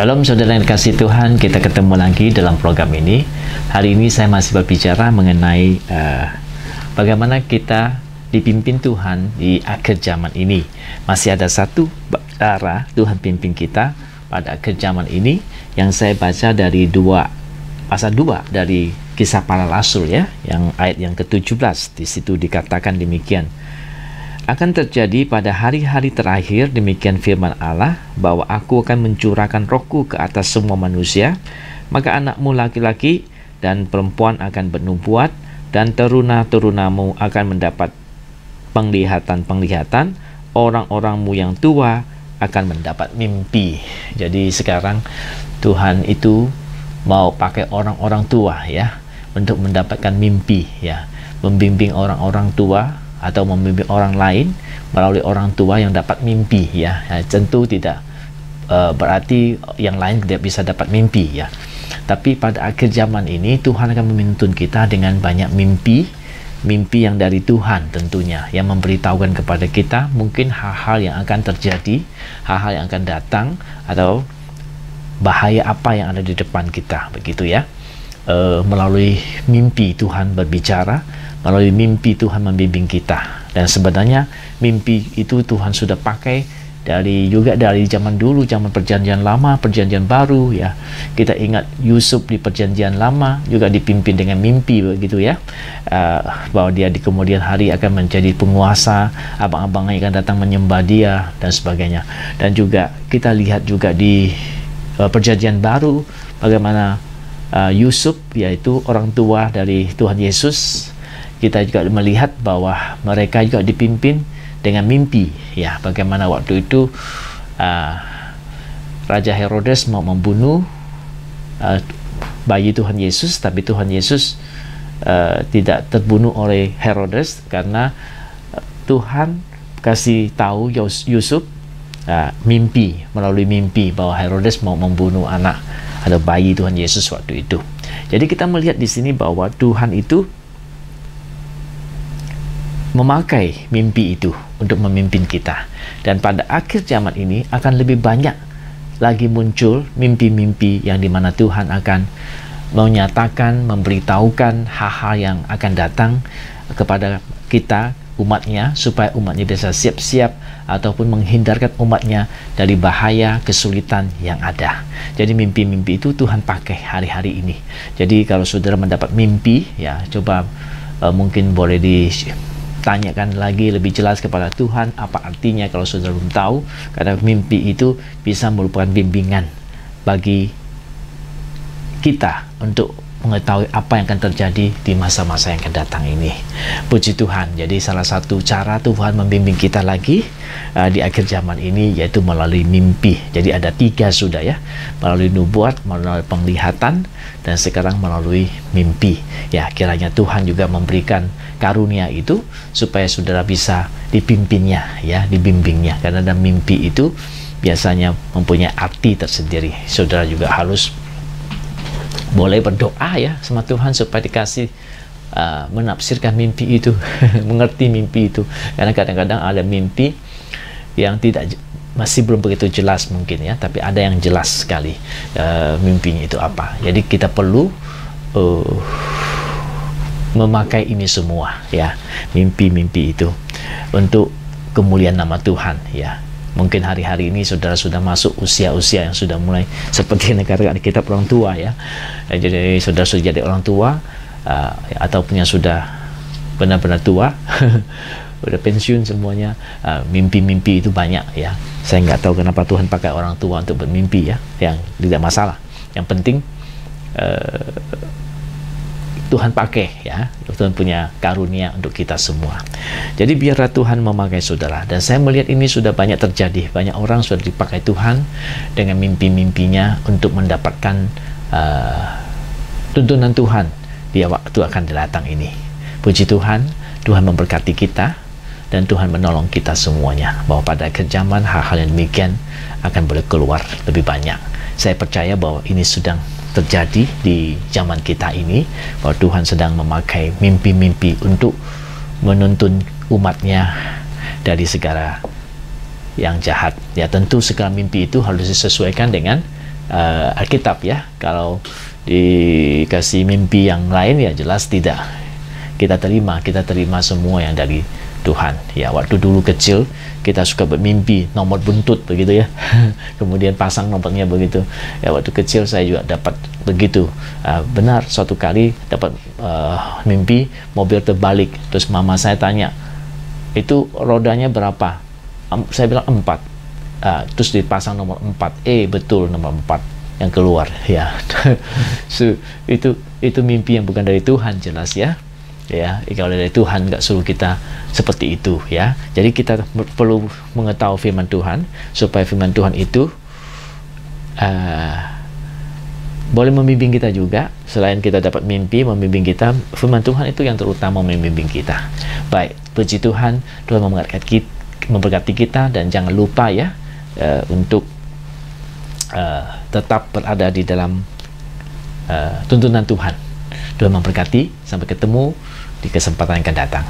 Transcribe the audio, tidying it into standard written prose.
Shalom saudara yang dikasihi Tuhan, kita ketemu lagi dalam program ini. Hari ini saya masih berbicara mengenai bagaimana kita dipimpin Tuhan di akhir zaman ini. Masih ada satu cara Tuhan pimpin kita pada akhir zaman ini yang saya baca dari pasal 2 dari Kisah Para Rasul ya, yang ayat yang ke-17. Di situ dikatakan demikian. Akan terjadi pada hari-hari terakhir, demikian firman Allah, bahwa aku akan mencurahkan rohku ke atas semua manusia, maka anakmu laki-laki dan perempuan akan bernubuat, dan teruna-terunamu akan mendapat penglihatan-penglihatan, orang-orangmu yang tua akan mendapat mimpi. Jadi sekarang Tuhan itu mau pakai orang-orang tua ya, untuk mendapatkan mimpi ya, membimbing orang-orang tua atau membimbing orang lain melalui orang tua yang dapat mimpi ya. Tentu tidak berarti yang lain tidak bisa dapat mimpi ya. Tapi pada akhir zaman ini Tuhan akan menuntun kita dengan banyak mimpi yang dari Tuhan tentunya, yang memberitahukan kepada kita mungkin hal-hal yang akan terjadi, hal-hal yang akan datang, atau bahaya apa yang ada di depan kita, begitu ya. Melalui mimpi Tuhan berbicara, melalui mimpi Tuhan membimbing kita. Dan sebenarnya mimpi itu Tuhan sudah pakai juga dari zaman dulu, zaman perjanjian lama, perjanjian baru ya. Kita ingat Yusuf di perjanjian lama juga dipimpin dengan mimpi, begitu ya, bahwa dia di kemudian hari akan menjadi penguasa, abang-abangnya akan datang menyembah dia dan sebagainya. Dan juga kita lihat juga di perjanjian baru bagaimana Yusuf, yaitu orang tua dari Tuhan Yesus, kita juga melihat bahwa mereka juga dipimpin dengan mimpi ya. Bagaimana waktu itu Raja Herodes mau membunuh bayi Tuhan Yesus, tapi Tuhan Yesus tidak terbunuh oleh Herodes karena Tuhan kasih tahu Yusuf melalui mimpi bahwa Herodes mau membunuh anak atau bayi Tuhan Yesus waktu itu. Jadi kita melihat di sini bahwa Tuhan itu memakai mimpi itu untuk memimpin kita. Dan pada akhir zaman ini akan lebih banyak lagi muncul mimpi-mimpi yang dimana Tuhan akan menyatakan, memberitahukan hal-hal yang akan datang kepada kita, umatnya, supaya umatnya bisa siap-siap ataupun menghindarkan umatnya dari bahaya, kesulitan yang ada. Jadi mimpi-mimpi itu Tuhan pakai hari-hari ini. Jadi kalau saudara mendapat mimpi ya, coba mungkin boleh ditanyakan lagi lebih jelas kepada Tuhan apa artinya kalau saudara belum tahu, karena mimpi itu bisa merupakan bimbingan bagi kita untuk mengetahui apa yang akan terjadi di masa-masa yang akan datang ini. Puji Tuhan. Jadi salah satu cara Tuhan membimbing kita lagi di akhir zaman ini yaitu melalui mimpi. Jadi ada 3 sudah ya, melalui nubuat, melalui penglihatan, dan sekarang melalui mimpi. Ya, kiranya Tuhan juga memberikan karunia itu supaya saudara bisa dipimpinnya ya, dibimbingnya. Karena dalam mimpi itu biasanya mempunyai arti tersendiri. Saudara juga harus boleh berdoa ya sama Tuhan supaya dikasih menafsirkan mimpi itu, mengerti mimpi itu. Karena kadang-kadang ada mimpi yang masih belum begitu jelas mungkin ya, tapi ada yang jelas sekali mimpinya itu apa. Jadi kita perlu memakai ini semua ya, mimpi-mimpi itu untuk kemuliaan nama Tuhan ya. Mungkin hari-hari ini saudara sudah masuk usia-usia yang sudah mulai seperti negara kitab orang tua ya. Jadi saudara sudah jadi orang tua ataupun yang sudah benar-benar tua udah pensiun semuanya, mimpi-mimpi itu banyak ya. Saya nggak tahu kenapa Tuhan pakai orang tua untuk bermimpi ya, yang tidak masalah. Yang penting Tuhan pakai ya, Tuhan punya karunia untuk kita semua. Jadi biarlah Tuhan memakai saudara. Dan saya melihat ini sudah banyak terjadi. Banyak orang sudah dipakai Tuhan dengan mimpi-mimpinya untuk mendapatkan tuntunan Tuhan di waktu akan datang ini. Puji Tuhan, Tuhan memberkati kita dan Tuhan menolong kita semuanya, bahwa pada akhir zaman hal-hal yang demikian akan boleh keluar lebih banyak. Saya percaya bahwa ini sedang terjadi di zaman kita ini, bahwa Tuhan sedang memakai mimpi-mimpi untuk menuntun umatnya dari segala yang jahat. Ya tentu segala mimpi itu harus disesuaikan dengan Alkitab ya. Kalau dikasih mimpi yang lain ya jelas tidak. Kita terima semua yang dari Tuhan ya. Waktu dulu kecil kita suka bermimpi nomor buntut begitu ya. Kemudian pasang nomornya begitu ya. Waktu kecil saya juga dapat begitu. Benar, suatu kali dapat mimpi mobil terbalik. Terus mama saya tanya, itu rodanya berapa? Saya bilang 4. Terus dipasang nomor 4. Betul, nomor 4 yang keluar ya. So, itu mimpi yang bukan dari Tuhan, jelas ya. Ya, kalau dari Tuhan nggak suruh kita seperti itu ya. Jadi kita perlu mengetahui firman Tuhan supaya firman Tuhan itu boleh membimbing kita juga. Selain kita dapat mimpi membimbing kita, firman Tuhan itu yang terutama membimbing kita. Baik, puji Tuhan, Tuhan memberkati kita, dan jangan lupa ya untuk tetap berada di dalam tuntunan Tuhan. Tuhan memberkati. Sampai ketemu di kesempatan yang akan datang.